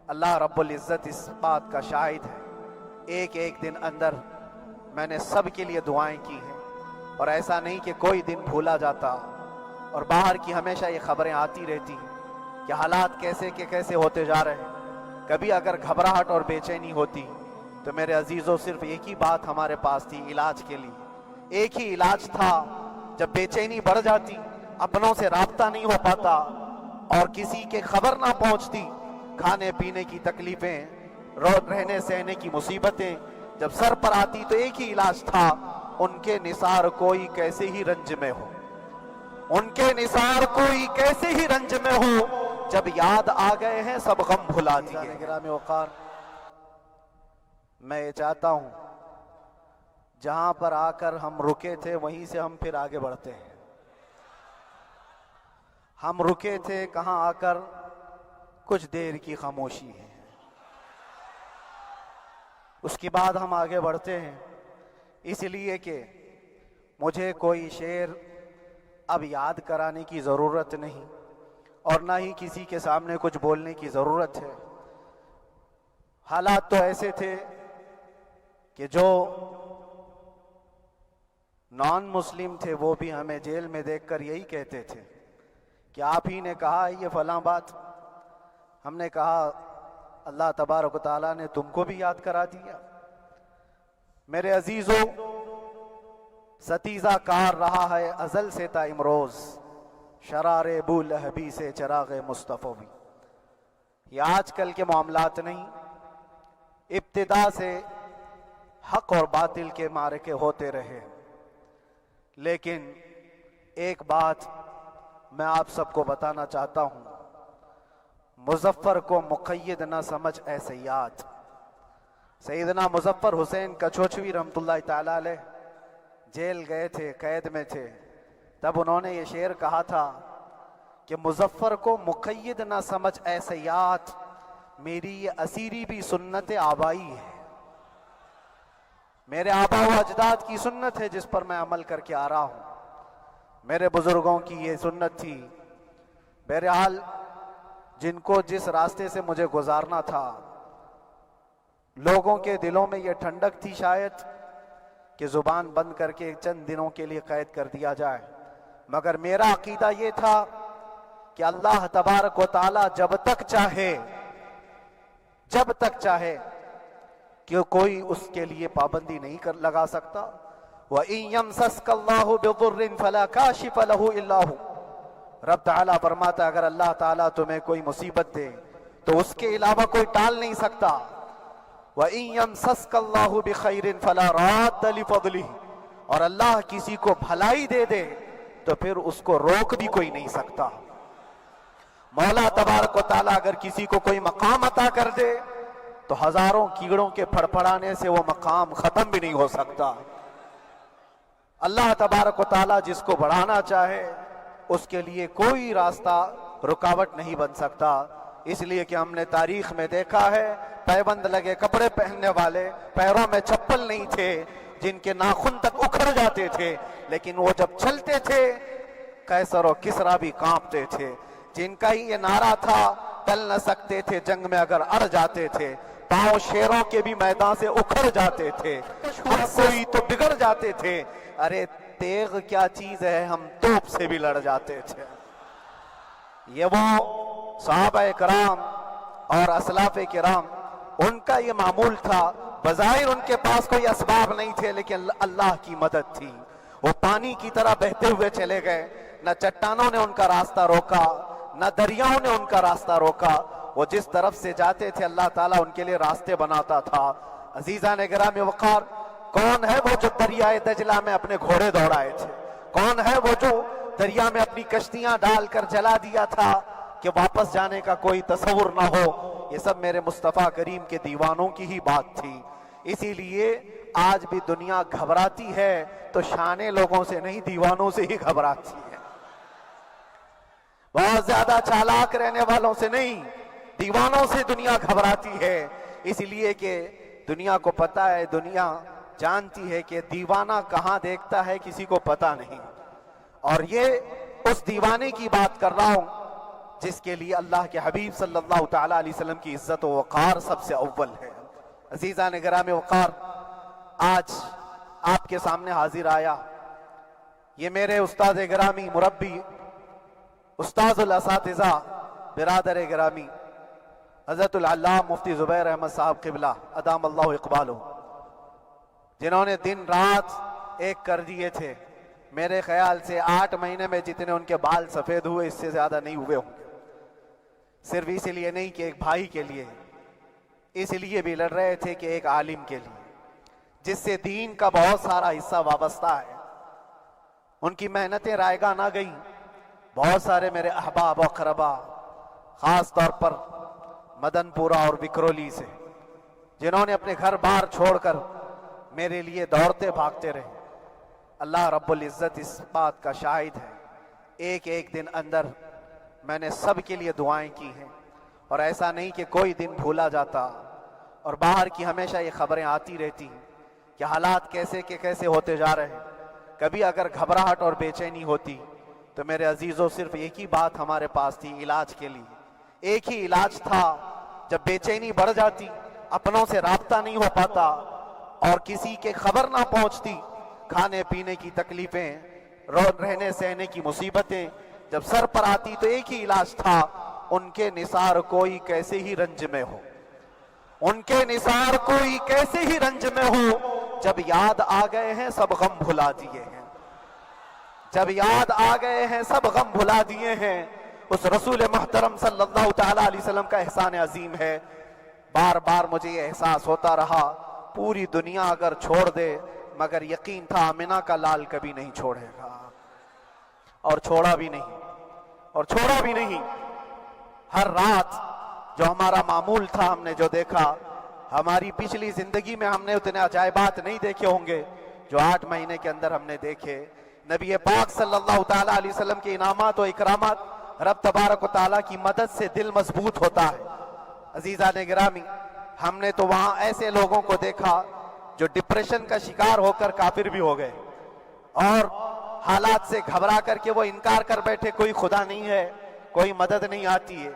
اللہ رب العزت اس بات کا شاہد ہے، ایک ایک دن اندر میں نے سب کے لیے دعائیں کی ہیں، اور ایسا نہیں کہ کوئی دن بھولا جاتا، اور باہر کی ہمیشہ یہ خبریں آتی رہتی کہ حالات کیسے کے کیسے ہوتے جا رہے ہیں۔ کبھی اگر گھبراہٹ اور بے چینی ہوتی تو میرے عزیزوں صرف ایک ہی بات ہمارے پاس تھی علاج کے لیے، ایک ہی علاج تھا۔ جب بے چینی بڑھ جاتی، اپنوں سے رابطہ نہیں ہو پاتا اور کسی کے خبر نہ پہنچتی، کھانے پینے کی تکلیفیں، رہنے سہنے کی مصیبتیں جب سر پر آتی تو ایک ہی علاج تھا، ان کے نثار کوئی کیسے ہی رنج میں ہو، ان کے نثار کوئی کیسے ہی رنج میں ہو، جب یاد آ گئے ہیں سب غم بھلا دیے۔ گرامی وقار، میں یہ چاہتا ہوں جہاں پر آ کر ہم رکے تھے وہیں سے ہم پھر آگے بڑھتے ہیں۔ ہم رکے تھے کہاں آ کر؟ کچھ دیر کی خاموشی ہے، اس کے بعد ہم آگے بڑھتے ہیں، اس لیے کہ مجھے کوئی شعر اب یاد کرانے کی ضرورت نہیں، اور نہ ہی کسی کے سامنے کچھ بولنے کی ضرورت ہے۔ حالات تو ایسے تھے کہ جو نان مسلم تھے وہ بھی ہمیں جیل میں دیکھ کر یہی کہتے تھے کہ آپ ہی نے کہا یہ فلاں بات۔ ہم نے کہا اللہ تبارک و تعالیٰ نے تم کو بھی یاد کرا دیا۔ میرے عزیزوں، ستیزہ کار رہا ہے ازل سے تا امروز، شرار ابو لہبی سے چراغ مصطفی بھی۔ یہ آج کل کے معاملات نہیں، ابتدا سے حق اور باطل کے معرکے ہوتے رہے، لیکن ایک بات میں آپ سب کو بتانا چاہتا ہوں، مظفر کو مقید نہ سمجھ اے سیاد۔ سیدنا مظفر حسین کچھوچوی رحمت اللہ تعالیٰ علیہ جیل گئے تھے، قید میں تھے، تب انہوں نے یہ شعر کہا تھا کہ مظفر کو مقید نہ سمجھ اے سیاد، میری یہ اسیری بھی سنت آبائی ہے، میرے آبا و اجداد کی سنت ہے جس پر میں عمل کر کے آ رہا ہوں، میرے بزرگوں کی یہ سنت تھی۔ بہرحال جن کو جس راستے سے مجھے گزارنا تھا، لوگوں کے دلوں میں یہ ٹھنڈک تھی شاید کہ زبان بند کر کے چند دنوں کے لیے قید کر دیا جائے، مگر میرا عقیدہ یہ تھا کہ اللہ تبارک و تعالی جب تک چاہے کہ کوئی اس کے لیے پابندی نہیں لگا سکتا۔ وَإِن يَمْسَسْكَ اللَّهُ بِضُرٍّ فَلَا كَاشِفَ لَهُ إِلَّا هُوَ۔ رب تعالیٰ فرماتا ہے اگر اللہ تعالیٰ تمہیں کوئی مصیبت دے تو اس کے علاوہ کوئی ٹال نہیں سکتا۔ وَإِن يَمْسَسْكَ اللَّهُ بِخَيْرٍ فَلَا رَادَّ لِفَضْلِهِ، اور اللہ کسی کو بھلائی دے دے تو پھر اس کو روک بھی کوئی نہیں سکتا۔ مولا تبارک و تعالیٰ اگر کسی کو کوئی مقام عطا کر دے تو ہزاروں کیڑوں کے پھڑپڑانے سے وہ مقام ختم بھی نہیں ہو سکتا۔ اللہ تبارک و تعالیٰ جس کو بڑھانا چاہے اس کے لیے کوئی راستہ رکاوٹ نہیں بن سکتا۔ اس لیے کہ ہم نے تاریخ میں دیکھا ہے پیبند لگے کپڑے پہننے والے، پیروں میں چپل نہیں تھے، جن کے ناخن تک اکھڑ جاتے تھے، لیکن وہ جب چلتے تھے قیصر و کسریٰ بھی کانپتے تھے، جن کا ہی یہ نعرہ تھا ٹل نہ سکتے تھے جنگ میں اگر اڑ جاتے تھے، پاؤں شیروں کے بھی میدان سے اکھڑ جاتے تھے، کوئی تو بگڑ جاتے تھے، ارے تیغ کیا چیز ہے ہم توپ سے بھی لڑ جاتے تھے۔ یہ وہ صحابہ کرام اور اسلاف کرام، ان کا یہ معمول تھا، بظاہر ان کے پاس کوئی اسباب نہیں تھے لیکن اللہ کی مدد تھی، وہ پانی کی طرح بہتے ہوئے چلے گئے، نہ چٹانوں نے ان کا راستہ روکا، نہ دریاؤں نے ان کا راستہ روکا، وہ جس طرف سے جاتے تھے اللہ تعالیٰ ان کے لیے راستے بناتا تھا۔ عزیزان گرامی وقار، کون ہے وہ جو دریائے دجلہ میں اپنے گھوڑے دوڑائے تھے؟ کون ہے وہ جو دریا میں اپنی کشتیاں ڈال کر جلا دیا تھا کہ واپس جانے کا کوئی تصور نہ ہو؟ یہ سب میرے مصطفیٰ کریم کے دیوانوں کی ہی بات تھی۔ اسی لیے آج بھی دنیا گھبراتی ہے تو شانے لوگوں سے نہیں، دیوانوں سے ہی گھبراتی ہے، بہت زیادہ چالاک رہنے والوں سے نہیں، دیوانوں سے دنیا گھبراتی ہے۔ اس لیے کہ دنیا کو پتا ہے، دنیا جانتی ہے کہ دیوانہ کہاں دیکھتا ہے کسی کو پتا نہیں، اور یہ اس دیوانے کی بات کر رہا ہوں جس کے لیے اللہ کے حبیب صلی اللہ تعالیٰ علیہ وسلم کی عزت و وقار سب سے اول ہے۔ عزیزان گرامی وقار، آج آپ کے سامنے حاضر آیا، یہ میرے استاد گرامی، مربی، استاذ الاساتذہ، برادر گرامی حضرت العلامہ مفتی زبیر احمد صاحب قبلہ ادام اللہ اقبالہ، جنہوں نے دن رات ایک کر دیے تھے۔ میرے خیال سے 8 مہینے میں جتنے ان کے بال سفید ہوئے اس سے زیادہ نہیں ہوئے ہوں گے، صرف اس لیے نہیں کہ ایک بھائی کے لیے، اس لیے بھی لڑ رہے تھے کہ ایک عالم کے لیے جس سے دین کا بہت سارا حصہ وابستہ ہے۔ ان کی محنتیں رائگاں نہ گئیں۔ بہت سارے میرے احباب و اقربا، خاص طور پر مدن پورہ اور وکرولی سے، جنہوں نے اپنے گھر بار چھوڑ کر میرے لیے دوڑتے بھاگتے رہے، اللہ رب العزت اس بات کا شاہد ہے، ایک ایک دن اندر میں نے سب کے لیے دعائیں کی ہیں، اور ایسا نہیں کہ کوئی دن بھولا جاتا، اور باہر کی ہمیشہ یہ خبریں آتی رہتی ہیں کہ حالات کیسے کے کیسے ہوتے جا رہے ہیں۔ کبھی اگر گھبراہٹ اور بے چینی ہوتی تو میرے عزیزوں صرف ایک ہی بات ہمارے پاس تھی علاج کے لیے، ایک ہی علاج تھا۔ جب بے چینی بڑھ جاتی، اپنوں سے رابطہ نہیں ہو پاتا اور کسی کے خبر نہ پہنچتی، کھانے پینے کی تکلیفیں، رہنے سہنے کی مصیبتیں جب سر پر آتی، تو ایک ہی علاج تھا، ان کے نثار کوئی کیسے ہی رنج میں ہو، ان کے نثار کوئی کیسے ہی رنج میں ہو، جب یاد آ گئے ہیں سب غم بھلا دیے ہیں، جب یاد آ گئے ہیں سب غم بھلا دیے ہیں۔ اس رسول محترم صلی اللہ تعالیٰ علیہ وسلم کا احسان عظیم ہے۔ بار بار مجھے یہ احساس ہوتا رہا، پوری دنیا اگر چھوڑ دے مگر یقین تھا آمنہ کا لال کبھی نہیں چھوڑے گا، اور چھوڑا بھی نہیں، اور چھوڑا بھی نہیں۔ ہر رات جو ہمارا معمول تھا، ہم نے جو دیکھا، ہماری پچھلی زندگی میں ہم نے اتنے عجائبات نہیں دیکھے ہوں گے جو 8 مہینے کے اندر ہم نے دیکھے۔ نبی پاک صلی اللہ تعالیٰ علیہ وسلم کے انعامات و اکرامات، رب تبارک و تعالیٰ کی مدد سے دل مضبوط ہوتا ہے۔ عزیزان گرامی، ہم نے تو وہاں ایسے لوگوں کو دیکھا جو ڈپریشن کا شکار ہو کر کافر بھی ہو گئے، اور حالات سے گھبرا کر کے وہ انکار کر بیٹھے، کوئی خدا نہیں ہے، کوئی مدد نہیں آتی ہے۔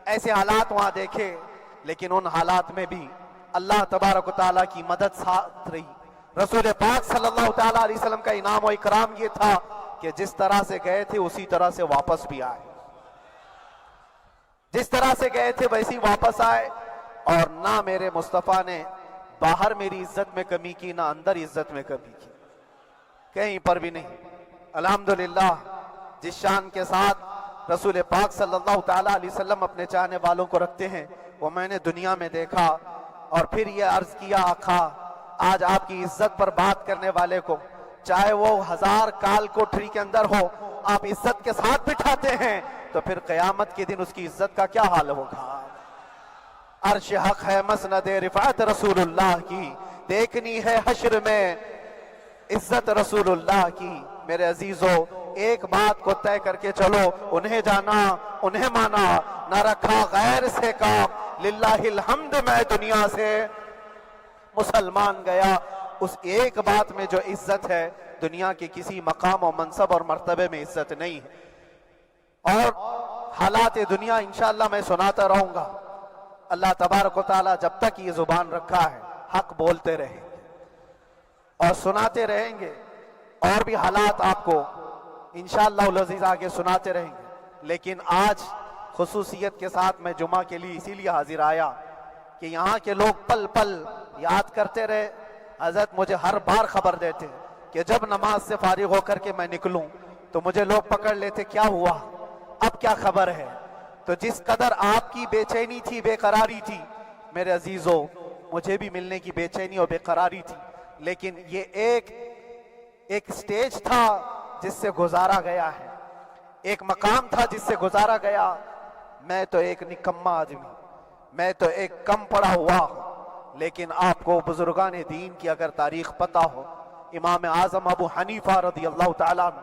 ایسے حالات وہاں دیکھے، لیکن ان حالات میں بھی اللہ تبارک و تعالیٰ کی مدد ساتھ رہی۔ رسول پاک صلی اللہ تعالیٰ علیہ وسلم کا انعام و اکرام یہ تھا کہ جس طرح سے گئے تھے اسی طرح سے واپس بھی آئے، جس طرح سے گئے تھے ویسی واپس آئے، اور نہ میرے مصطفیٰ نے باہر میری عزت میں کمی کی، نہ اندر عزت میں کمی کی، کہیں پر بھی نہیں۔ الحمدللہ، جس شان کے ساتھ رسول پاک صلی اللہ تعالیٰ علیہ وسلم اپنے چاہنے والوں کو رکھتے ہیں، وہ میں نے دنیا میں دیکھا، اور پھر یہ عرض کیا، آقا آج آپ کی عزت پر بات کرنے والے کو چاہے وہ 1000 کال کوٹری کے اندر ہو، آپ عزت کے ساتھ بٹھاتے ہیں، تو پھر قیامت کے دن اس کی عزت کا کیا حال ہوگا؟ عرش حق ہے مسند رفعت رسول اللہ کی، دیکھنی ہے حشر میں عزت رسول اللہ کی۔ میرے عزیزو، ایک بات کو طے کر کے چلو، انہیں جانا، انہیں مانا، نہ رکھا غیر سے کام، للہ الحمد میں دنیا سے مسلمان گیا۔ اس ایک بات میں جو عزت ہے، دنیا کے کسی مقام و منصب اور مرتبے میں عزت نہیں ہے۔ اور حالات دنیا انشاءاللہ میں سناتا رہوں گا۔ اللہ تبارک و تعالیٰ جب تک یہ زبان رکھا ہے، حق بولتے رہیں گے اور سناتے رہیں گے، اور بھی حالات آپ کو انشاءاللہ العزیز آگے سناتے رہیں گے۔ لیکن آج خصوصیت کے ساتھ میں جمعہ کے لیے اسی لیے حاضر آیا کہ یہاں کے لوگ پل پل یاد کرتے رہے۔ حضرت مجھے ہر بار خبر دیتے کہ جب نماز سے فارغ ہو کر کے میں نکلوں تو مجھے لوگ پکڑ لیتے، کیا ہوا، اب کیا خبر ہے؟ تو جس قدر آپ کی بے چینی تھی، بے قراری تھی، میرے عزیزو، مجھے بھی ملنے کی بے چینی اور بے قراری تھی، لیکن یہ ایک سٹیج تھا جس سے گزارا گیا ہے، ایک مقام تھا جس سے گزارا گیا۔ میں تو ایک نکما آدمی، میں تو ایک کم پڑا ہوا ہوں، لیکن آپ کو بزرگان دین کی اگر تاریخ پتہ ہو، امام اعظم ابو حنیفہ رضی اللہ تعالیٰ عنہ،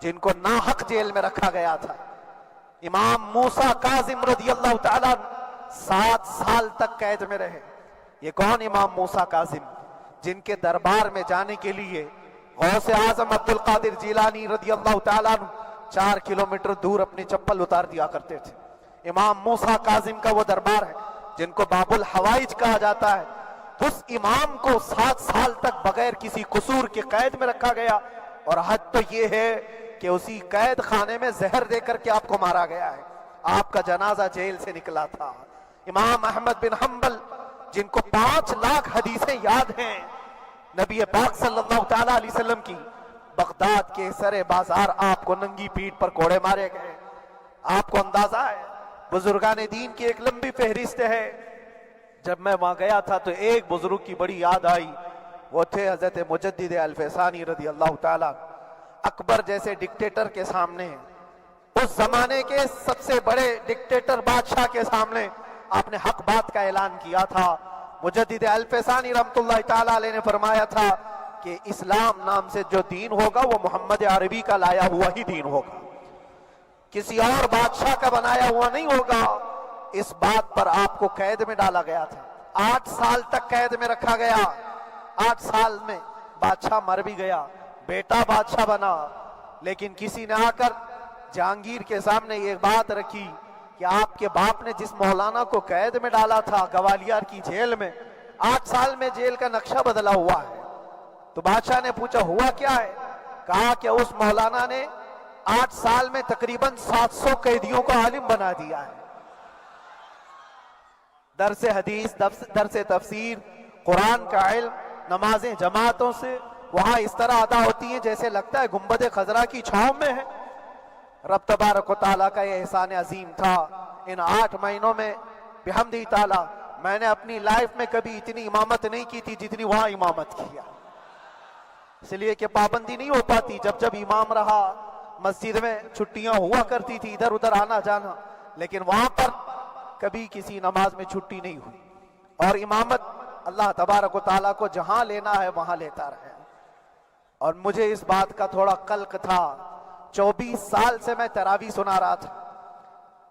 جن کو ناحق جیل میں رکھا گیا تھا، امام موسیٰ کاظم رضی اللہ تعالیٰ عنہ 7 سال تک قید میں رہے۔ یہ کون امام موسیٰ کاظم؟ جن کے دربار میں جانے کے لیے غوث اعظم عبد القادر جیلانی رضی اللہ تعالیٰ عنہ 4 کلومیٹر دور اپنی چپل اتار دیا کرتے تھے۔ امام موسیٰ کاظم کا وہ دربار ہے جن کو باب الحوائج کہا جاتا ہے، اس امام کو 7 سال تک بغیر کسی قصور کے قید میں رکھا گیا، اور حد تو یہ ہے کہ اسی قید خانے میں زہر دے کر کے آپ کو مارا گیا ہے، آپ کا جنازہ جیل سے نکلا تھا۔ امام احمد بن حنبل جن کو 5 لاکھ حدیثیں یاد ہیں نبی پاک صلی اللہ تعالیٰ علیہ وسلم کی، بغداد کے سر بازار آپ کو ننگی پیٹھ پر کوڑے مارے گئے۔ آپ کو اندازہ ہے بزرگان دین کی ایک لمبی فہرست ہے، جب میں وہاں گیا تھا تو ایک بزرگ کی بڑی یاد آئی، وہ تھے حضرت مجدد الفسانی رضی اللہ تعالیٰ۔ اکبر جیسے ڈکٹیٹر کے سامنے، اس زمانے کے سب سے بڑے ڈکٹیٹر بادشاہ کے سامنے آپ نے حق بات کا اعلان کیا تھا۔ مجدد الفسانی رحمۃ اللہ تعالیٰ علیہ نے فرمایا تھا کہ اسلام نام سے جو دین ہوگا وہ محمد عربی کا لایا ہوا ہی دین ہوگا، کسی اور بادشاہ کا بنایا ہوا نہیں ہوگا۔ اس بات پر آپ کو قید میں ڈالا گیا تھا، 8 سال تک قید میں رکھا گیا۔ 8 سال میں بادشاہ مر بھی گیا، بیٹا بادشاہ بنا، لیکن کسی نے آ کر جہانگیر کے سامنے یہ بات رکھی کہ آپ کے باپ نے جس مولانا کو قید میں ڈالا تھا گوالیار کی جیل میں، 8 سال میں جیل کا نقشہ بدلا ہوا ہے۔ تو بادشاہ نے پوچھا ہوا کیا ہے؟ کہا کہ اس مولانا نے 8 سال میں تقریباً 700 قیدیوں کو عالم بنا دیا ہے۔ درس حدیث، درس تفسیر، قرآن کا علم، نمازیں جماعتوں سے وہاں اس طرح ادا ہوتی ہیں جیسے لگتا ہے گنبد خضرا کی چھاؤں میں ہے۔ رب تبارک و تعالیٰ کا یہ احسان عظیم تھا۔ ان 8 مہینوں میں بحمدہ تعالیٰ میں نے اپنی لائف میں کبھی اتنی امامت نہیں کی تھی جتنی وہاں امامت کیا، اس لیے کہ پابندی نہیں ہو پاتی۔ جب جب امام رہا مسجد میں چھٹیاں ہوا کرتی تھی، ادھر ادھر آنا جانا، لیکن وہاں پر کبھی کسی نماز میں چھٹی نہیں ہوئی۔ اور امامت اللہ تبارک و تعالیٰ کو جہاں لینا ہے وہاں لیتا رہے۔ اور مجھے اس بات کا تھوڑا قلق تھا، 24 سال سے میں تراویح سنا رہا تھا،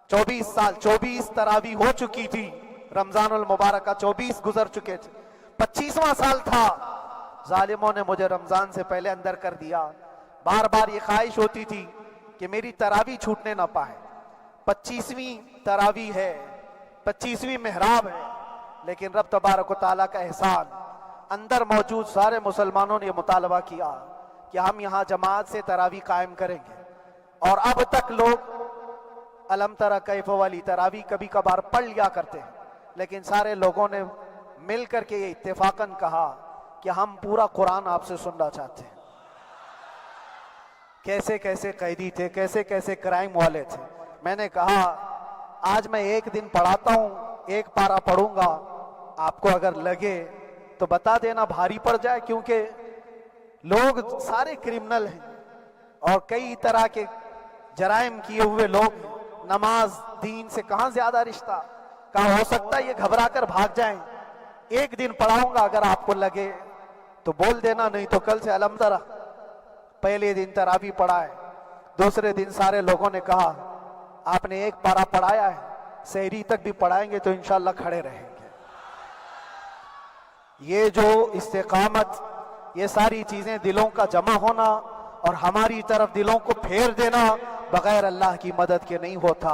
24 سال، 24 تراویح ہو چکی تھی، رمضان المبارکہ 24 گزر چکے تھے، 25واں سال تھا، ظالموں نے مجھے رمضان سے پہلے اندر کر دیا۔ بار بار یہ خواہش ہوتی تھی کہ میری تراویح چھوٹنے نہ پائے، 25ویں تراویح ہے، 25ویں محراب ہے، لیکن رب تبارک و تعالیٰ کا احسان، اندر موجود سارے مسلمانوں نے یہ مطالبہ کیا کہ ہم یہاں جماعت سے تراویح قائم کریں گے، اور اب تک لوگ الم تری کیف والی تراویح کبھی کبھار پڑھ لیا کرتے ہیں، لیکن سارے لوگوں نے مل کر کے یہ اتفاقاً کہا کہ ہم پورا قرآن آپ سے سننا چاہتے ہیں۔ کیسے کیسے قیدی تھے، کیسے کیسے کرائم والے تھے۔ میں نے کہا آج میں ایک دن پڑھاتا ہوں، ایک پارہ پڑھوں گا، آپ کو اگر لگے تو بتا دینا، بھاری پڑ جائے، کیونکہ لوگ سارے کرمنل ہیں اور کئی طرح کے جرائم کیے ہوئے لوگ ہیں۔ نماز دین سے کہاں زیادہ رشتہ، کہاں ہو سکتا ہے یہ گھبرا کر بھاگ جائیں۔ ایک دن پڑھاؤں گا، اگر آپ کو لگے تو بول دینا، نہیں تو کل سے الحم تری۔ پہلے دن تراویح پڑھا ہے، دوسرے دن سارے لوگوں نے کہا آپ نے ایک پارہ پڑھایا ہے، سحری تک بھی پڑھائیں گے تو انشاءاللہ کھڑے رہیں گے۔ یہ جو استقامت، یہ ساری چیزیں دلوں کا جمع ہونا اور ہماری طرف دلوں کو پھیر دینا بغیر اللہ کی مدد کے نہیں ہوتا،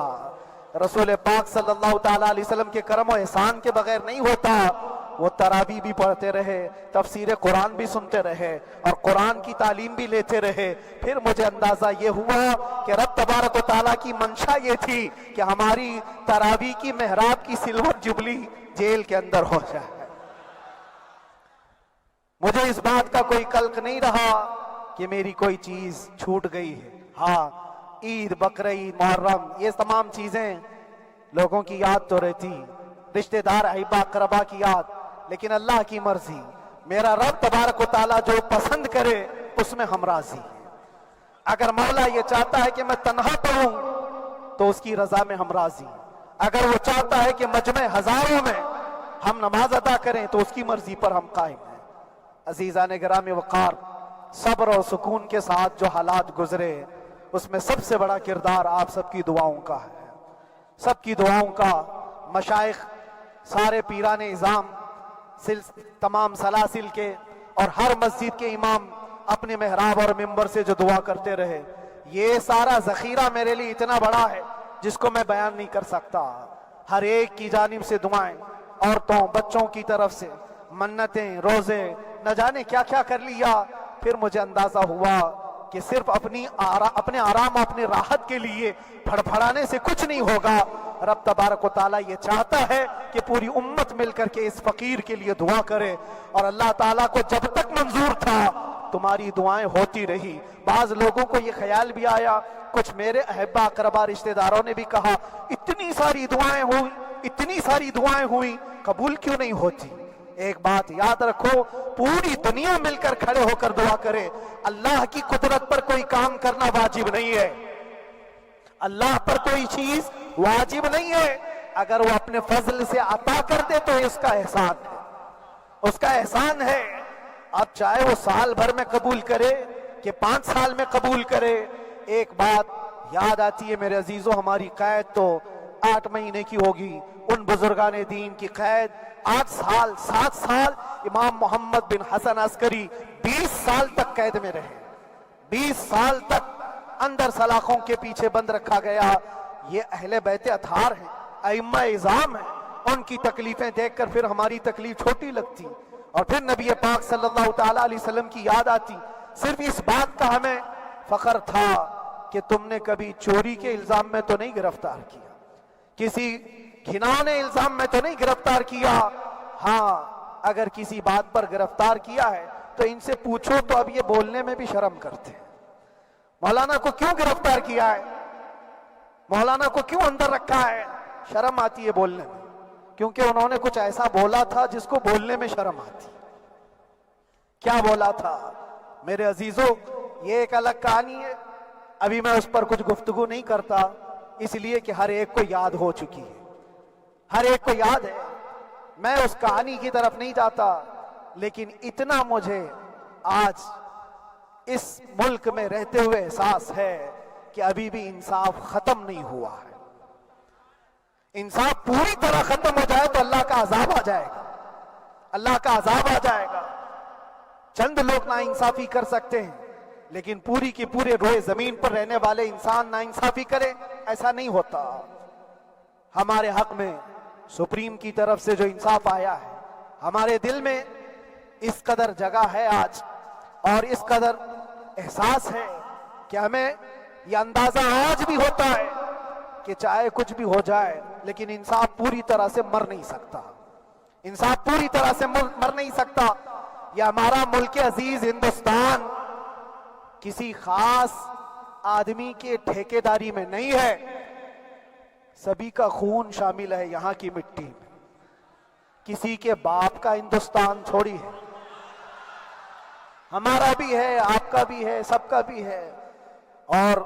رسول پاک صلی اللہ تعالیٰ علیہ وسلم کے کرم و احسان کے بغیر نہیں ہوتا۔ وہ تراویح بھی پڑھتے رہے، تفسیر قرآن بھی سنتے رہے اور قرآن کی تعلیم بھی لیتے رہے۔ پھر مجھے اندازہ یہ ہوا کہ رب تبارک و تعالیٰ کی منشا یہ تھی کہ ہماری تراویح کی محراب کی سلور جبلی جیل کے اندر ہو جائے۔ مجھے اس بات کا کوئی قلق نہیں رہا کہ میری کوئی چیز چھوٹ گئی ہے۔ ہاں، عید، بقرعید، محرم، یہ تمام چیزیں لوگوں کی یاد تو رہتی، رشتہ دار، احبا، اقربا کی یاد، لیکن اللہ کی مرضی، میرا رب تبارک و تعالیٰ جو پسند کرے اس میں ہم راضی ہیں۔ اگر مولا یہ چاہتا ہے کہ میں تنہا پڑھوں تو اس کی رضا میں ہم راضی ہیں، اگر وہ چاہتا ہے کہ مجمع ہزاروں میں ہم نماز ادا کریں تو اس کی مرضی پر ہم قائم ہیں۔ عزیزان گرامی وقار، صبر اور سکون کے ساتھ جو حالات گزرے اس میں سب سے بڑا کردار آپ سب کی دعاؤں کا ہے، سب کی دعاؤں کا۔ مشائخ، سارے پیران اعظام، تمام سلاسل کے اور ہر مسجد کے امام اپنے محراب اور منبر سے جو دعا کرتے رہے، یہ سارا ذخیرہ میرے لیے اتنا بڑا ہے جس کو میں بیان نہیں کر سکتا. ہر ایک کی جانب سے دعائیں، عورتوں بچوں کی طرف سے منتیں، روزے، نہ جانے کیا کیا کر لیا. پھر مجھے اندازہ ہوا کہ صرف اپنے آرام اپنے راحت کے لیے پھڑپھڑانے سے کچھ نہیں ہوگا. رب تبارک و تعالیٰ یہ چاہتا ہے کہ پوری امت مل کر کے اس فقیر کے لیے دعا کرے. اور اللہ تعالیٰ کو جب تک منظور تھا تمہاری دعائیں ہوتی رہی. بعض لوگوں کو یہ خیال بھی آیا، کچھ میرے احبا اقربا رشتہ داروں نے بھی کہا اتنی ساری دعائیں ہوئی قبول کیوں نہیں ہوتی؟ ایک بات یاد رکھو، پوری دنیا مل کر کھڑے ہو کر دعا کرے. اللہ کی قدرت پر کوئی کام کرنا واجب نہیں ہے، اللہ پر کوئی چیز واجب نہیں ہے. اگر وہ اپنے فضل سے عطا کر دے تو اس کا احسان ہے، اس کا احسان ہے. اب چاہے وہ سال بھر میں قبول کرے کہ 5 سال میں قبول کرے. ایک بات یاد آتی ہے میرے عزیزو، ہماری قید تو 8 مہینے کی ہوگی، ان بزرگان دین کی قید 8 سال 7 سال. امام محمد بن حسن عسکری 20 سال تک قید میں رہے، 20 سال تک اندر سلاخوں کے پیچھے بند رکھا گیا. یہ اہل بیت اطہار ہیں، ائمہ اعظام ہیں، ان کی تکلیفیں دیکھ کر پھر ہماری تکلیف چھوٹی لگتی. اور پھر نبی پاک صلی اللہ تعالیٰ علیہ وسلم کی یاد آتی. صرف اس بات کا ہمیں فخر تھا کہ تم نے کبھی چوری کے الزام میں تو نہیں گرفتار کیا، کسی گھناؤنے الزام میں تو نہیں گرفتار کیا. ہاں اگر کسی بات پر گرفتار کیا ہے تو ان سے پوچھو تو اب یہ بولنے میں بھی شرم کرتے ہیں. مولانا کو کیوں گرفتار کیا ہے، مولانا کو کیوں اندر رکھا ہے؟ شرم آتی ہے بولنے میں، کیونکہ انہوں نے کچھ ایسا بولا تھا جس کو بولنے میں شرم آتی. کیا بولا تھا میرے عزیزو؟ یہ ایک الگ کہانی ہے، ابھی میں اس پر کچھ گفتگو نہیں کرتا، اس لیے کہ ہر ایک کو یاد ہو چکی ہے، ہر ایک کو یاد ہے. میں اس کہانی کی طرف نہیں جاتا، لیکن اتنا مجھے آج اس ملک میں رہتے ہوئے احساس ہے کہ ابھی بھی انصاف ختم نہیں ہوا ہے. انصاف پوری طرح ختم ہو جائے تو اللہ کا عذاب آ جائے گا، اللہ کا عذاب آ جائے گا. چند لوگ نا انصافی کر سکتے ہیں، لیکن پوری کی پورے روئے زمین پر رہنے والے انسان نا انصافی کرے، ایسا نہیں ہوتا. ہمارے حق میں سپریم کی طرف سے جو انصاف آیا ہے، ہمارے دل میں اس قدر جگہ ہے آج، اور اس قدر احساس ہے کہ ہمیں یہ اندازہ آج بھی ہوتا ہے کہ چاہے کچھ بھی ہو جائے لیکن انصاف پوری طرح سے مر نہیں سکتا، انصاف پوری طرح سے مر نہیں سکتا. یہ ہمارا ملک عزیز ہندوستان کسی خاص آدمی کے ٹھیکیداری میں نہیں ہے، سبھی کا خون شامل ہے یہاں کی مٹی میں. کسی کے باپ کا ہندوستان تھوڑی ہے، ہمارا بھی ہے، آپ کا بھی ہے، سب کا بھی ہے. اور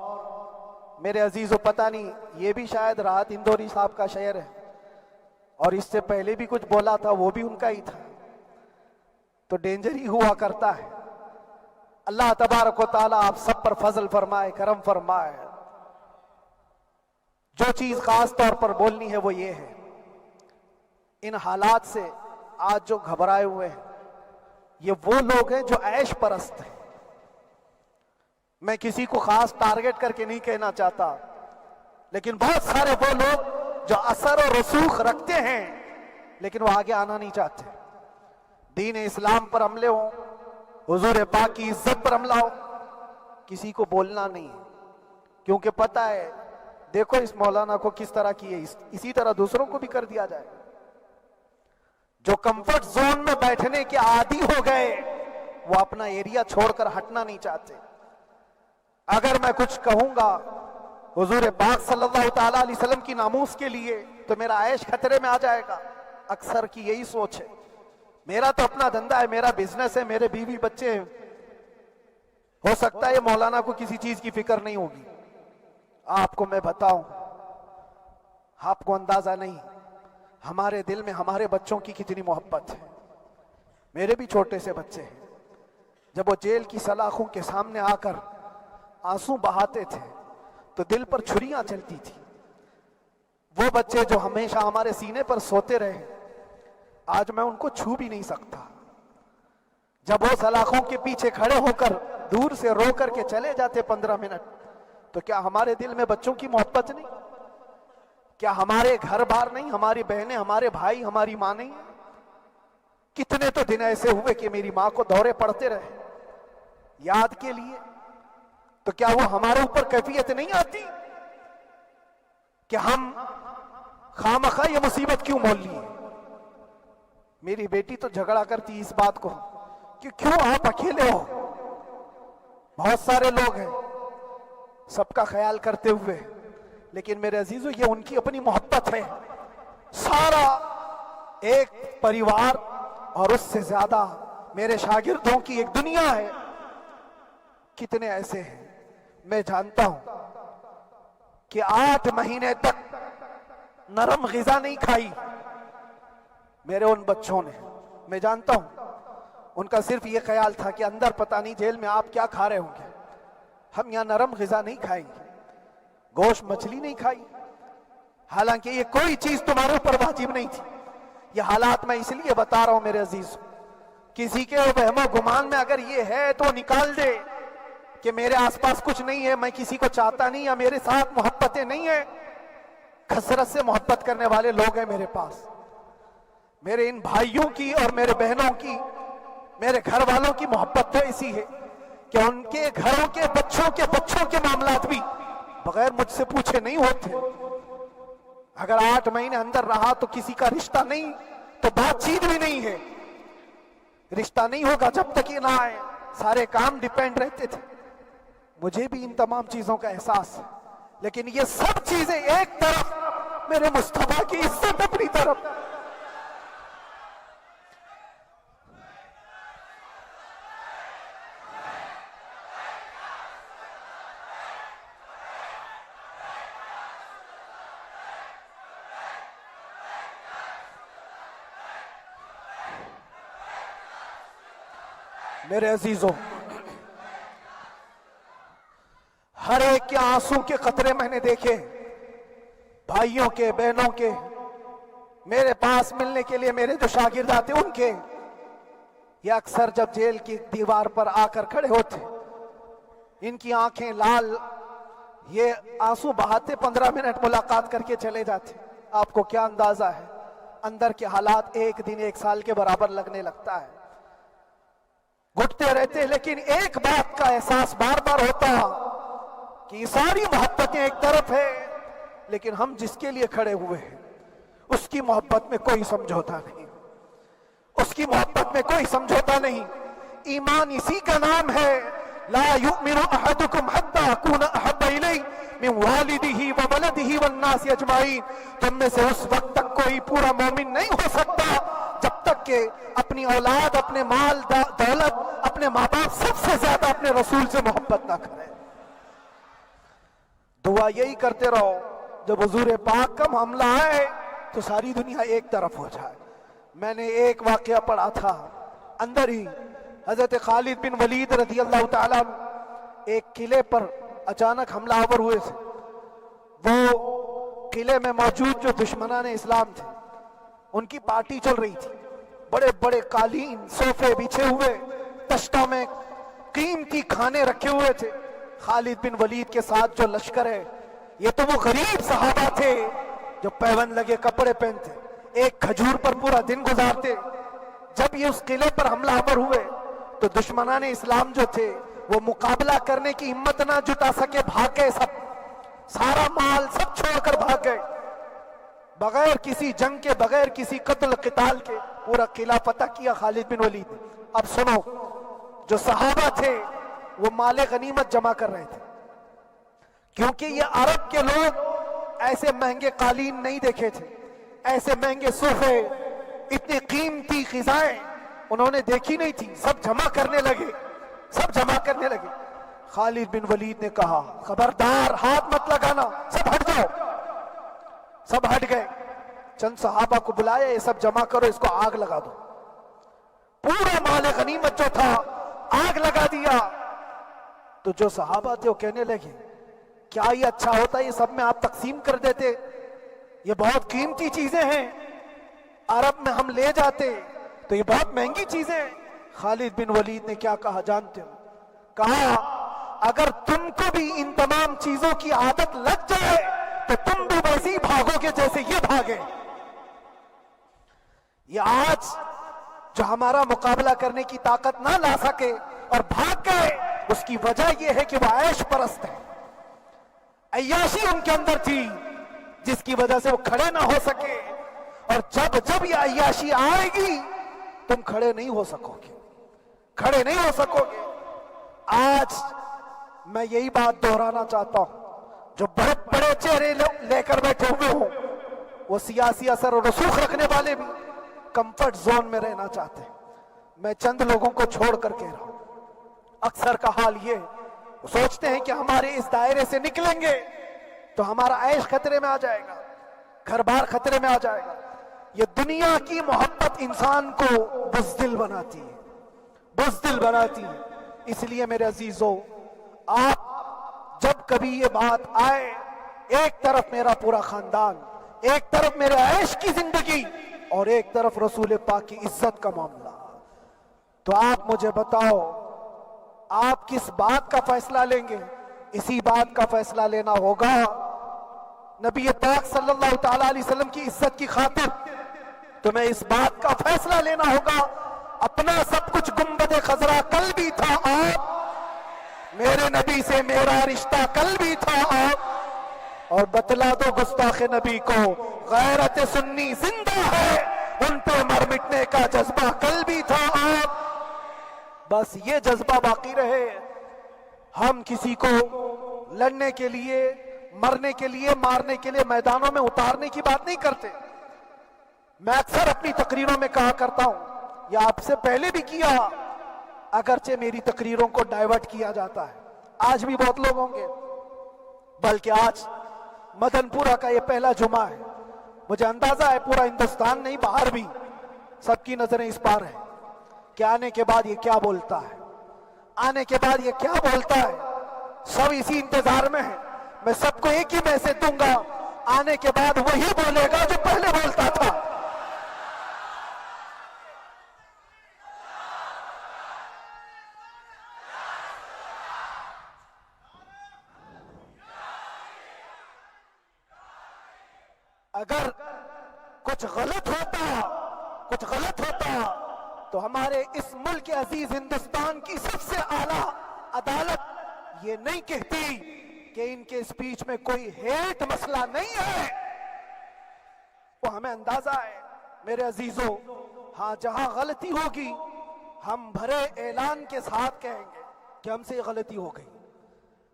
میرے عزیزو پتہ نہیں، یہ بھی شاید راحت اندوری صاحب کا شعر ہے، اور اس سے پہلے بھی کچھ بولا تھا وہ بھی ان کا ہی تھا، تو ڈینجر ہی ہوا کرتا ہے. اللہ تبارک و تعالیٰ آپ سب پر فضل فرمائے، کرم فرمائے. جو چیز خاص طور پر بولنی ہے وہ یہ ہے، ان حالات سے آج جو گھبرائے ہوئے ہیں یہ وہ لوگ ہیں جو عیش پرست ہیں. میں کسی کو خاص ٹارگٹ کر کے نہیں کہنا چاہتا، لیکن بہت سارے وہ لوگ جو اثر و رسوخ رکھتے ہیں لیکن وہ آگے آنا نہیں چاہتے. دین اسلام پر حملے ہوں، حضور پاک کی عزت پر حملہ ہو، کسی کو بولنا نہیں ہے، کیونکہ پتہ ہے دیکھو اس مولانا کو کس طرح کی ہے، اسی طرح دوسروں کو بھی کر دیا جائے. جو کمفرٹ زون میں بیٹھنے کے عادی ہو گئے وہ اپنا ایریا چھوڑ کر ہٹنا نہیں چاہتے. اگر میں کچھ کہوں گا حضور پاک صلی اللہ تعالیٰ علیہ وسلم کی ناموس کے لیے تو میرا عیش خطرے میں آ جائے گا. اکثر کی یہی سوچ ہے، میرا تو اپنا دھندا ہے، میرا بزنس ہے، میرے بیوی بچے ہیں. ہو سکتا ہے مولانا کو کسی چیز کی فکر نہیں ہوگی. آپ کو میں بتاؤں، آپ کو اندازہ نہیں ہمارے دل میں ہمارے بچوں کی کتنی محبت ہے. میرے بھی چھوٹے سے بچے ہیں، جب وہ جیل کی سلاخوں کے سامنے آ کر آنسو بہاتے تھے تو دل پر چھریاں چلتی تھی. وہ بچے جو ہمیشہ ہمارے سینے پر سوتے رہے، آج میں ان کو چھو بھی نہیں سکتا. جب وہ سلاخوں کے پیچھے کھڑے ہو کر دور سے رو کر کے چلے جاتے 15 منٹ، تو کیا ہمارے دل میں بچوں کی محبت نہیں؟ کیا ہمارے گھر بار نہیں، ہماری بہنیں، ہمارے بھائی، ہماری ماں نہیں؟ کتنے تو دن ایسے ہوئے کہ میری ماں کو دورے پڑتے رہے یاد کے لیے، تو کیا وہ ہمارے اوپر کیفیت نہیں آتی کہ ہم خامخواہ یہ مصیبت کیوں مول لی؟ میری بیٹی تو جھگڑا کرتی اس بات کو کہ کیوں آپ اکیلے ہو، بہت سارے لوگ ہیں سب کا خیال کرتے ہوئے، لیکن میرے عزیزو یہ ان کی اپنی محبت ہے، سارا ایک پریوار اور اس سے زیادہ میرے شاگردوں کی ایک دنیا ہے۔ کتنے ایسے ہیں میں جانتا ہوں کہ 8 مہینے تک نرم غذا نہیں کھائی میرے ان بچوں نے، میں جانتا ہوں ان کا صرف یہ خیال تھا کہ اندر پتہ نہیں جیل میں آپ کیا کھا رہے ہوں گے، ہم یہاں نرم غذا نہیں کھائیں گے، گوشت مچھلی نہیں کھائی، حالانکہ یہ کوئی چیز تمہارے اوپر واجب نہیں تھی۔ یہ حالات میں اس لیے بتا رہا ہوں میرے عزیز، کسی کے وہم و گمان میں اگر یہ ہے تو نکال دے کہ میرے آس پاس کچھ نہیں ہے، میں کسی کو چاہتا نہیں، یا میرے ساتھ محبتیں نہیں ہیں۔ کثرت سے محبت کرنے والے لوگ ہیں میرے پاس، میرے ان بھائیوں کی اور میرے بہنوں کی، میرے گھر والوں کی محبت تو ایسی ہے کہ ان کے گھروں کے بچوں کے معاملات بھی بغیر مجھ سے پوچھے نہیں ہوتے۔ اگر 8 مہینے اندر رہا تو کسی کا رشتہ نہیں تو بات چیت بھی نہیں ہے، رشتہ نہیں ہوگا جب تک یہ نہ آئے، سارے کام ڈیپینڈ رہتے تھے۔ مجھے بھی ان تمام چیزوں کا احساس ہے، لیکن یہ سب چیزیں ایک طرف، میرے مصطفیٰ کی عزت اپنی طرف۔ میرے عزیزوں، ہر ایک کے آنسوں کے قطرے میں نے دیکھے، بھائیوں کے، بہنوں کے، میرے پاس ملنے کے لیے میرے جو شاگرد آتے ان کے، یہ اکثر جب جیل کی دیوار پر آ کر کھڑے ہوتے، ان کی آنکھیں لال، یہ آنسو بہاتے 15 منٹ ملاقات کر کے چلے جاتے۔ آپ کو کیا اندازہ ہے اندر کے حالات ایک دن 1 سال کے برابر لگنے لگتا ہے، گھٹتے رہتے، لیکن ایک بات کا احساس بار بار ہوتا کہ یہ ساری محبتیں ایک طرف ہے، لیکن ہم جس کے لیے کھڑے ہوئے ہیں اس کی محبت میں کوئی سمجھوتا نہیں، اس کی محبت میں کوئی سمجھوتا نہیں۔ ایمان اسی کا نام ہے، لا یؤمن احدکم حتی اکون احب الیہ من والدہ وولدہ والناس اجمعین، تم میں سے اس وقت تک کوئی پورا مومن نہیں ہو سکتا جب تک کہ اپنی اولاد، اپنے مال دولت، اپنے ماں باپ، سب سے زیادہ اپنے رسول سے محبت نہ کرے۔ دعا یہی کرتے رہو جب حضور پاک کا معاملہ آئے تو ساری دنیا ایک طرف ہو جائے۔ میں نے ایک واقعہ پڑھا تھا اندر ہی، حضرت خالد بن ولید رضی اللہ تعالیٰ ایک قلعے پر اچانک حملہ آور ہوئے تھے۔ وہ قلعے میں موجود جو دشمنان اسلام تھے ان کی پارٹی چل رہی تھی، بڑے بڑے قالین، صوفے بچھے ہوئے، تشتوں میں قیمتی کھانے رکھے ہوئے تھے۔ خالد بن ولید کے ساتھ جو لشکر ہے یہ تو وہ غریب صحابہ تھے جو پیون لگے کپڑے پہنتے، ایک کھجور پر پورا دن گزارتے۔ جب یہ اس قلعے پر حملہ آور ہوئے تو دشمنان اسلام جو تھے وہ مقابلہ کرنے کی ہمت نہ جٹا سکے، بھاگ گئے، سب سارا مال سب چھوڑ کر بھاگ گئے، بغیر کسی جنگ کے، بغیر کسی قتل قتال کے پورا قلعہ فتح کیا خالد بن ولید۔ اب سنو، جو صحابہ تھے وہ مال غنیمت جمع کر رہے تھے، کیونکہ یہ عرب کے لوگ ایسے مہنگے قالین نہیں دیکھے تھے، ایسے مہنگے صوفے، اتنی قیمتی غذائیں انہوں نے دیکھی نہیں تھی۔ سب جمع کرنے لگے، سب جمع کرنے لگے۔ خالد بن ولید نے کہا خبردار، ہاتھ مت لگانا، سب ہٹ جاؤ۔ سب ہٹ گئے، چند صحابہ کو بلایا، یہ سب جمع کرو، اس کو آگ لگا دو۔ پورا مال غنیمت جو تھا آگ لگا دیا۔ تو جو صحابہ تھے وہ کہنے لگے کیا یہ اچھا ہوتا، یہ سب میں آپ تقسیم کر دیتے، یہ بہت قیمتی چیزیں ہیں، عرب میں ہم لے جاتے تو یہ بہت مہنگی چیزیں ہیں۔ خالد بن ولید نے کیا کہا جانتے ہو؟ کہا اگر تم کو بھی ان تمام چیزوں کی عادت لگ جائے تو تم بھی ویسے ہی بھاگو گے جیسے یہ بھاگے. یہ آج جو ہمارا مقابلہ کرنے کی طاقت نہ لا سکے اور بھاگ گئے، اس کی وجہ یہ ہے کہ وہ عیش پرست ہے. عیاشی ان کے اندر تھی جس کی وجہ سے وہ کھڑے نہ ہو سکے. اور جب یہ عیاشی آئے گی تم کھڑے نہیں ہو سکو گے، کھڑے نہیں ہو سکو گے. آج میں یہی بات دہرانا چاہتا ہوں، جو بہت بڑے چہرے لے کر بیٹھے ہوئے ہوں، وہ سیاسی اثر اور رسوخ رکھنے والے بھی کمفرٹ زون میں رہنا چاہتے ہیں. میں چند لوگوں کو چھوڑ کر کہہ رہا ہوں. اکثر کا حال یہ وہ سوچتے ہیں کہ ہمارے اس دائرے سے نکلیں گے تو ہمارا عیش خطرے میں آ جائے گا، گھر بار خطرے میں آ جائے گا. یہ دنیا کی محبت انسان کو بزدل بناتی ہے، بزدل بناتی ہے. اس لیے میرے عزیزو، آپ جب کبھی یہ بات آئے، ایک طرف میرا پورا خاندان، ایک طرف میرے عیش کی زندگی اور ایک طرف رسول پاک کی عزت کا معاملہ، تو آپ مجھے بتاؤ آپ کس بات کا فیصلہ لیں گے؟ اسی بات کا فیصلہ لینا ہوگا نبی پاک صلی اللہ تعالی علیہ وسلم کی عزت کی خاطر. تمہیں اس بات کا فیصلہ لینا ہوگا. اپنا سب کچھ گنبد خضرا کل بھی تھا آپ، میرے نبی سے میرا رشتہ کل بھی تھا آپ، اور بتلا دو گستاخ نبی کو غیرت سنی زندہ ہے، ان پہ مر مٹنے کا جذبہ کل بھی تھا آپ. بس یہ جذبہ باقی رہے. ہم کسی کو لڑنے کے لیے، مرنے کے لیے، مارنے کے لیے میدانوں میں اتارنے کی بات نہیں کرتے. میں اکثر اپنی تقریروں میں کہا کرتا ہوں، یا آپ سے پہلے بھی کیا، اگرچہ میری تقریروں کو ڈائیورٹ کیا جاتا ہے، آج بھی بہت لوگ ہوں گے، بلکہ آج مدن پورہ کا یہ پہلا جمعہ ہے. مجھے اندازہ ہے پورا ہندوستان نہیں، باہر بھی سب کی نظریں اس پار ہیں کہ آنے کے بعد یہ کیا بولتا ہے، آنے کے بعد یہ کیا بولتا ہے. سب اسی انتظار میں ہیں. میں سب کو ایک ہی میسج دوں گا، آنے کے بعد وہی بولے گا جو پہلے بولتا تھا. اگر کچھ غلط ہوتا تو ہمارے اس ملک عزیز ہندوستان کی سب سے اعلیٰ عدالت یہ نہیں کہتی کہ ان کے اسپیچ میں کوئی ہیٹ مسئلہ نہیں ہے. وہ ہمیں اندازہ ہے میرے عزیزوں. ہاں جہاں غلطی ہوگی ہم بھرے اعلان کے ساتھ کہیں گے کہ ہم سے یہ غلطی ہو گئی،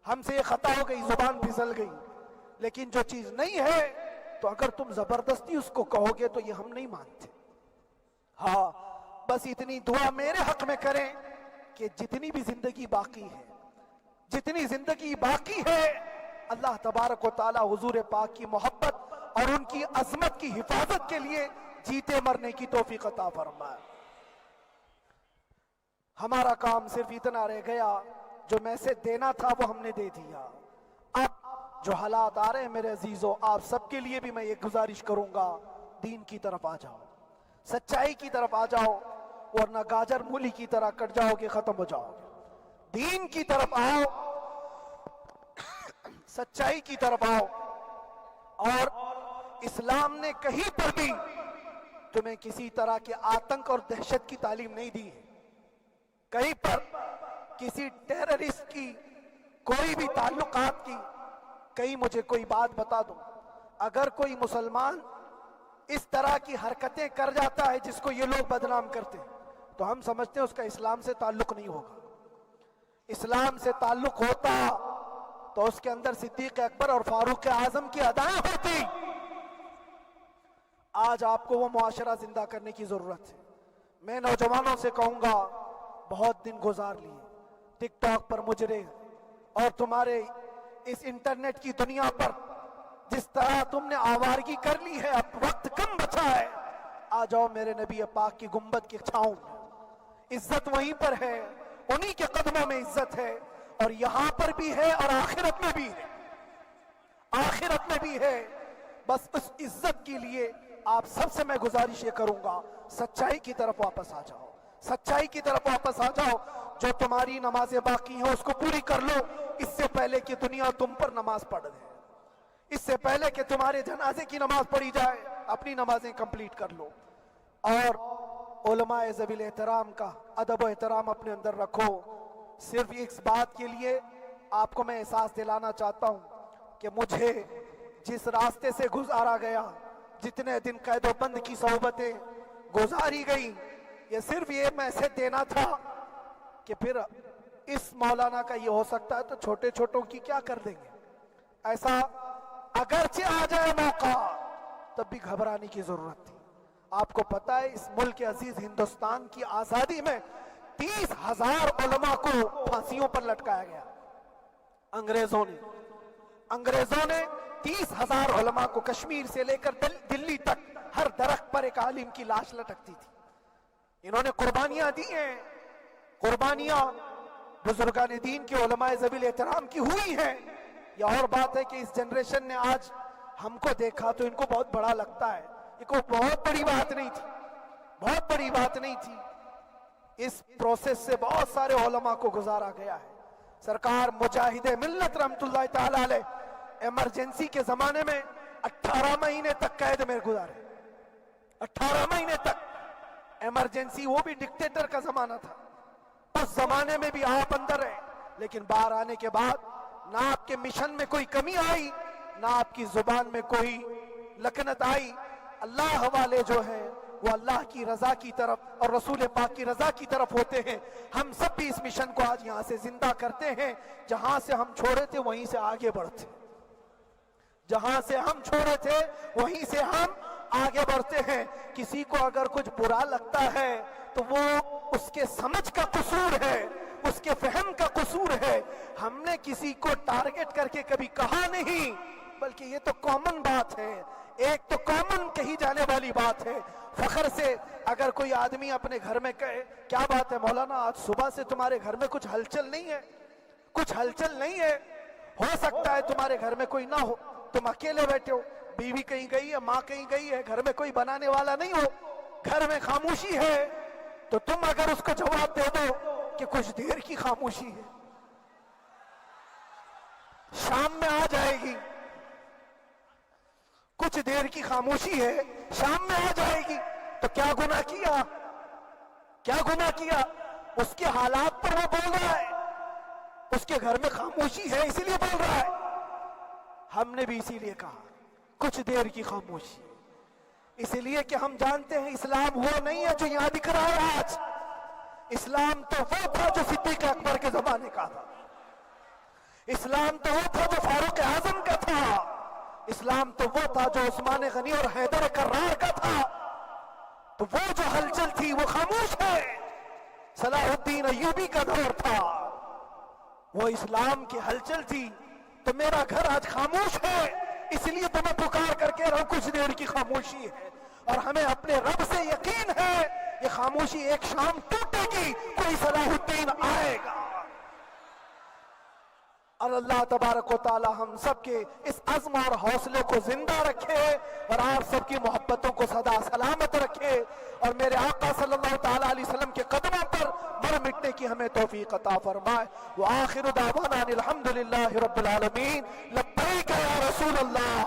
ہم سے یہ خطا ہو گئی، زبان پھسل گئی. لیکن جو چیز نہیں ہے تو اگر تم زبردستی اس کو کہو گے تو یہ ہم نہیں مانتے. ہاں بس اتنی دعا میرے حق میں کریں کہ جتنی بھی زندگی باقی ہے، جتنی زندگی باقی ہے، اللہ تبارک و تعالی حضور پاک کی محبت اور ان کی عظمت کی حفاظت کے لیے جیتے مرنے کی توفیق عطا فرمائے. ہمارا کام صرف اتنا رہ گیا، جو میسج دینا تھا وہ ہم نے دے دیا. اب جو حالات آ رہے ہیں میرے عزیزوں، آپ سب کے لیے بھی میں یہ گزارش کروں گا، دین کی طرف آ جاؤ، سچائی کی طرف آ جاؤ، ورنہ گاجر مولی کی طرح کٹ جاؤ گے، ختم ہو جاؤ گے. دین کی طرف آؤ، سچائی کی طرف آؤ. اور اسلام نے کہیں پر بھی تمہیں کسی طرح کے آتنک اور دہشت کی تعلیم نہیں دی ہے. کہیں پر کسی ٹیررسٹ کی کوئی بھی تعلقات کی، کہیں مجھے کوئی بات بتا دو. اگر کوئی مسلمان اس طرح کی حرکتیں کر جاتا ہے جس کو یہ لوگ بدنام کرتے ہیں تو ہم سمجھتے ہیں اس کا اسلام سے تعلق نہیں ہوگا. اسلام سے تعلق ہوتا تو اس کے اندر صدیق اکبر اور فاروق اعظم کی ادائیں ہوتی. آج آپ کو وہ معاشرہ زندہ کرنے کی ضرورت ہے. میں نوجوانوں سے کہوں گا، بہت دن گزار لیے ٹک ٹاک پر مجرے، اور تمہارے اس انٹرنیٹ کی دنیا پر جس طرح تم نے آوارگی کر لی ہے، اب وقت کم بچا ہے. آ جاؤ میرے نبی پاک کی گنبد کی چھاؤں میں. عزت وہیں پر ہے، انہی کے قدموں میں عزت ہے، اور یہاں پر بھی ہے اور آخرت میں بھی ہے، آخرت میں بھی ہے. بس اس عزت کے لیے آپ سب سے میں گزارش یہ کروں گا، سچائی کی طرف واپس آ جاؤ، سچائی کی طرف واپس آ جاؤ. جو تمہاری نمازیں باقی ہیں اس کو پوری کر لو، اس سے پہلے کہ دنیا تم پر نماز پڑھ دے، اس سے پہلے کہ تمہارے جنازے کی نماز پڑھی جائے اپنی نمازیں کمپلیٹ کر لو، اور علماء ذوی الاحترام کا ادب و احترام اپنے اندر رکھو۔ صرف اس بات کے لیے آپ کو میں احساس دلانا چاہتا ہوں کہ مجھے جس راستے سے گزارا گیا، جتنے دن قید و بند کی صحبتیں گزاری گئی، یہ صرف یہ میسج دینا تھا کہ پھر اس مولانا کا یہ ہو سکتا ہے تو چھوٹے چھوٹوں کی کیا کر دیں گے۔ ایسا اگرچہ آ جائے موقع تب بھی گھبرانے کی ضرورت تھی۔ آپ کو پتا ہے اس ملک عزیز ہندوستان کی آزادی میں 30,000 علماء کو پھانسیوں پر لٹکایا گیا۔ انگریزوں نے 30,000 علماء کو کشمیر سے لے کر دلی تک ہر درخت پر ایک عالم کی لاش لٹکتی تھی۔ انہوں نے قربانیاں دی ہیں، قربانیاں بزرگان دین کے علماء ذوی الاحترام کی ہوئی ہیں۔ یہ اور بات ہے کہ اس جنریشن نے آج ہم کو دیکھا تو ان کو بہت بڑا لگتا ہے، یہ کوئی بہت بڑی بات نہیں تھی، بہت بڑی بات نہیں تھی۔ اس پروسیس سے بہت سارے علماء کو گزارا گیا ہے۔ سرکار مجاہد ملت رحمت اللہ تعالی علیہ ایمرجنسی کے زمانے میں 18 مہینے تک قید میں گزارے، 18 مہینے تک ایمرجنسی، وہ بھی ڈکٹیٹر کا زمانہ تھا۔ اس زمانے میں بھی آپ اندر رہے، لیکن باہر آنے کے بعد نہ آپ کے مشن میں کوئی کمی آئی، نہ آپ کی زبان میں کوئی لکنت آئی۔ اللہ والے جو ہیں وہ اللہ کی رضا کی طرف اور رسول پاک کی رضا کی طرف ہوتے ہیں۔ ہم سب بھی اس مشن کو آج یہاں سے زندہ کرتے ہیں، جہاں سے ہم چھوڑے تھے وہیں سے آگے بڑھتے، جہاں سے ہم چھوڑے تھے وہیں سے ہم آگے بڑھتے ہیں۔ کسی کو اگر کچھ برا لگتا ہے تو وہ اس کے سمجھ کا قصور ہے، اس کے فہم کا قصور ہے۔ ہم نے کسی کو ٹارگٹ کر کے کبھی کہا نہیں، بلکہ یہ تو کامن بات ہے، ایک تو کامن کہی جانے والی بات ہے۔ فخر سے اگر کوئی آدمی اپنے گھر میں کہے کیا بات ہے مولانا آج صبح سے تمہارے گھر میں کچھ ہلچل نہیں ہے، کچھ ہلچل نہیں ہے، ہو سکتا ہے تمہارے گھر میں کوئی نہ ہو، تم اکیلے بیٹھے ہو، بیوی کہیں گئی ہے، ماں کہیں گئی ہے، گھر میں کوئی بنانے والا نہیں ہو، گھر میں خاموشی ہے، تو تم اگر اس کو جواب دے دو کہ کچھ دیر کی خاموشی ہے، شام میں آ جائے گی، کچھ دیر کی خاموشی ہے، شام میں آ جائے گی، تو کیا گناہ کیا، کیا گناہ کیا؟ اس کے حالات پر وہ بول رہا ہے، اس کے گھر میں خاموشی ہے اسی لیے بول رہا ہے۔ ہم نے بھی اسی لیے کہا کچھ دیر کی خاموشی، اس لیے کہ ہم جانتے ہیں اسلام وہ نہیں ہے جو یہاں دکھ رہا ہے آج، اسلام تو وہ تھا جو صدیق اکبر کے زمانے کا تھا، اسلام تو وہ تھا جو فاروق اعظم کا تھا، اسلام تو وہ تھا جو عثمان غنی اور حیدر کرار کا تھا۔ تو وہ جو ہلچل تھی وہ خاموش ہے، صلاح الدین ایوبی کا دور تھا، وہ اسلام کی ہلچل تھی۔ تو میرا گھر آج خاموش ہے، اس لیے تو میں پکار کر کے رہا کچھ دیر کی خاموشی ہے، اور ہمیں اپنے رب سے یقین ہے یہ خاموشی ایک شام ٹوٹے گی، کوئی صلاح الدین آئے گا۔ اور اللہ تبارک و تعالی ہم سب کے اس عزم اور حوصلے کو زندہ رکھے، اور آپ سب کی محبتوں کو سدا سلامت رکھے، اور میرے آقا صلی اللہ تعالی علیہ وسلم کے قدموں پر مر مٹنے کی ہمیں توفیق عطا فرمائے۔ وآخر دعوانا الحمدللہ رب العالمین، لبیک یا رسول اللہ۔